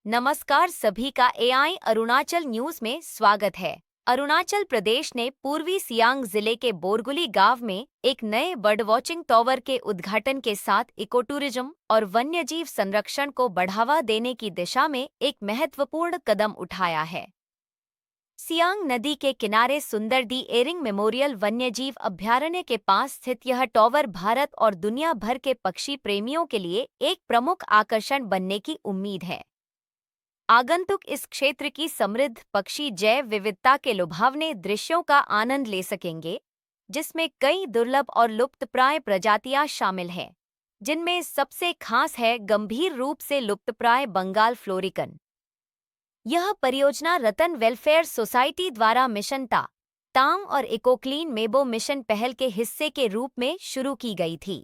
नमस्कार सभी का एआई अरुणाचल न्यूज में स्वागत है। अरुणाचल प्रदेश ने पूर्वी सियांग जिले के बोरगुली गांव में एक नए बर्ड वॉचिंग टावर के उद्घाटन के साथ इको टूरिज्म और वन्यजीव संरक्षण को बढ़ावा देने की दिशा में एक महत्वपूर्ण कदम उठाया है। सियांग नदी के किनारे सुंदर दी एरिंग मेमोरियल वन्यजीव अभयारण्य के पास स्थित यह टावर भारत और दुनिया भर के पक्षी प्रेमियों के लिए एक प्रमुख आकर्षण बनने की उम्मीद है। आगंतुक इस क्षेत्र की समृद्ध पक्षी जैव विविधता के लुभावने दृश्यों का आनंद ले सकेंगे, जिसमें कई दुर्लभ और लुप्तप्राय प्रजातियां शामिल हैं, जिनमें सबसे खास है गंभीर रूप से लुप्तप्राय बंगाल फ्लोरिकन। यह परियोजना रतन वेलफेयर सोसाइटी द्वारा मिशन तांग और इकोक्लीन मेबो मिशन पहल के हिस्से के रूप में शुरू की गई थी,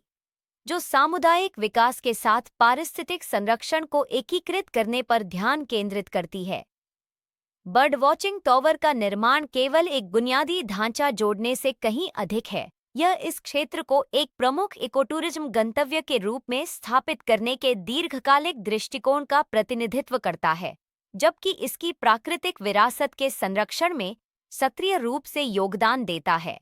जो सामुदायिक विकास के साथ पारिस्थितिक संरक्षण को एकीकृत करने पर ध्यान केंद्रित करती है। बर्ड वॉचिंग टावर का निर्माण केवल एक बुनियादी ढांचा जोड़ने से कहीं अधिक है। यह इस क्षेत्र को एक प्रमुख इकोटूरिज्म गंतव्य के रूप में स्थापित करने के दीर्घकालिक दृष्टिकोण का प्रतिनिधित्व करता है, जबकि इसकी प्राकृतिक विरासत के संरक्षण में सक्रिय रूप से योगदान देता है।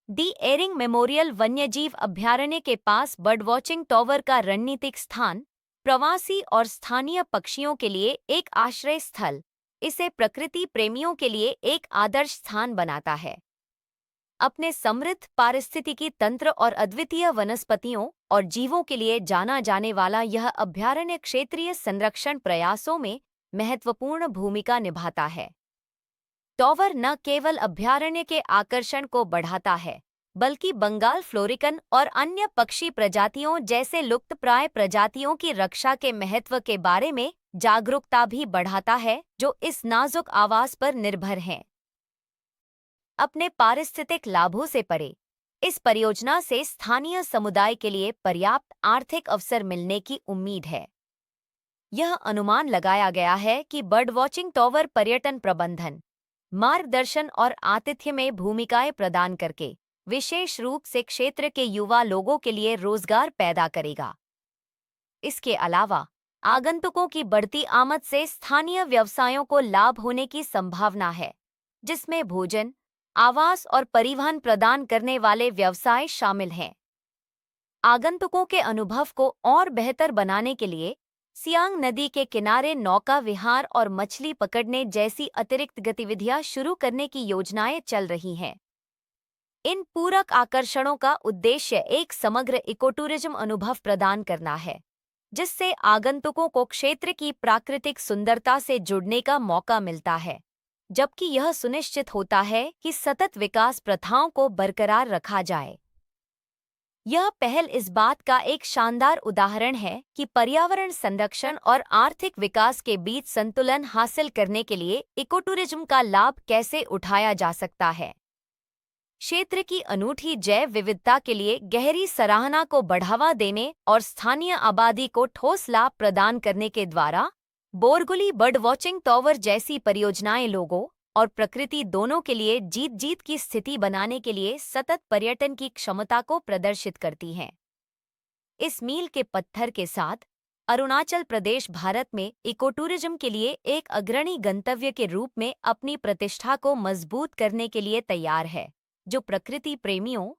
दी एरिंग मेमोरियल वन्यजीव अभयारण्य के पास बर्ड वॉचिंग टावर का रणनीतिक स्थान प्रवासी और स्थानीय पक्षियों के लिए एक आश्रय स्थल इसे प्रकृति प्रेमियों के लिए एक आदर्श स्थान बनाता है। अपने समृद्ध पारिस्थितिकी तंत्र और अद्वितीय वनस्पतियों और जीवों के लिए जाना जाने वाला यह अभयारण्य क्षेत्रीय संरक्षण प्रयासों में महत्वपूर्ण भूमिका निभाता है। टावर न केवल अभयारण्य के आकर्षण को बढ़ाता है, बल्कि बंगाल फ्लोरिकन और अन्य पक्षी प्रजातियों जैसे लुप्तप्राय प्रजातियों की रक्षा के महत्व के बारे में जागरूकता भी बढ़ाता है, जो इस नाजुक आवास पर निर्भर हैं। अपने पारिस्थितिक लाभों से परे, इस परियोजना से स्थानीय समुदाय के लिए पर्याप्त आर्थिक अवसर मिलने की उम्मीद है। यह अनुमान लगाया गया है कि बर्ड वॉचिंग टावर पर्यटन प्रबंधन, मार्गदर्शन और आतिथ्य में भूमिकाएं प्रदान करके विशेष रूप से क्षेत्र के युवा लोगों के लिए रोजगार पैदा करेगा। इसके अलावा आगंतुकों की बढ़ती आमद से स्थानीय व्यवसायों को लाभ होने की संभावना है, जिसमें भोजन, आवास और परिवहन प्रदान करने वाले व्यवसाय शामिल हैं। आगंतुकों के अनुभव को और बेहतर बनाने के लिए सियांग नदी के किनारे नौका विहार और मछली पकड़ने जैसी अतिरिक्त गतिविधियां शुरू करने की योजनाएं चल रही हैं। इन पूरक आकर्षणों का उद्देश्य एक समग्र इकोटूरिज्म अनुभव प्रदान करना है, जिससे आगंतुकों को क्षेत्र की प्राकृतिक सुंदरता से जुड़ने का मौका मिलता है, जबकि यह सुनिश्चित होता है कि सतत विकास प्रथाओं को बरकरार रखा जाए। यह पहल इस बात का एक शानदार उदाहरण है कि पर्यावरण संरक्षण और आर्थिक विकास के बीच संतुलन हासिल करने के लिए इकोटूरिज्म का लाभ कैसे उठाया जा सकता है। क्षेत्र की अनूठी जैव विविधता के लिए गहरी सराहना को बढ़ावा देने और स्थानीय आबादी को ठोस लाभ प्रदान करने के द्वारा बोरगुली बर्ड वॉचिंग टावर जैसी परियोजनाएं लोगों और प्रकृति दोनों के लिए जीत जीत की स्थिति बनाने के लिए सतत पर्यटन की क्षमता को प्रदर्शित करती हैं। इस मील के पत्थर के साथ अरुणाचल प्रदेश भारत में इकोटूरिज्म के लिए एक अग्रणी गंतव्य के रूप में अपनी प्रतिष्ठा को मजबूत करने के लिए तैयार है, जो प्रकृति प्रेमियों,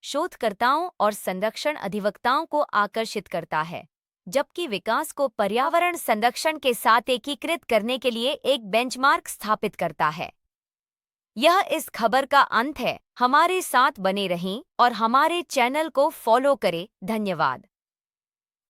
शोधकर्ताओं और संरक्षण अधिवक्ताओं को आकर्षित करता है, जबकि विकास को पर्यावरण संरक्षण के साथ एकीकृत करने के लिए एक बेंचमार्क स्थापित करता है। यह इस खबर का अंत है। हमारे साथ बने रहें और हमारे चैनल को फॉलो करें। धन्यवाद।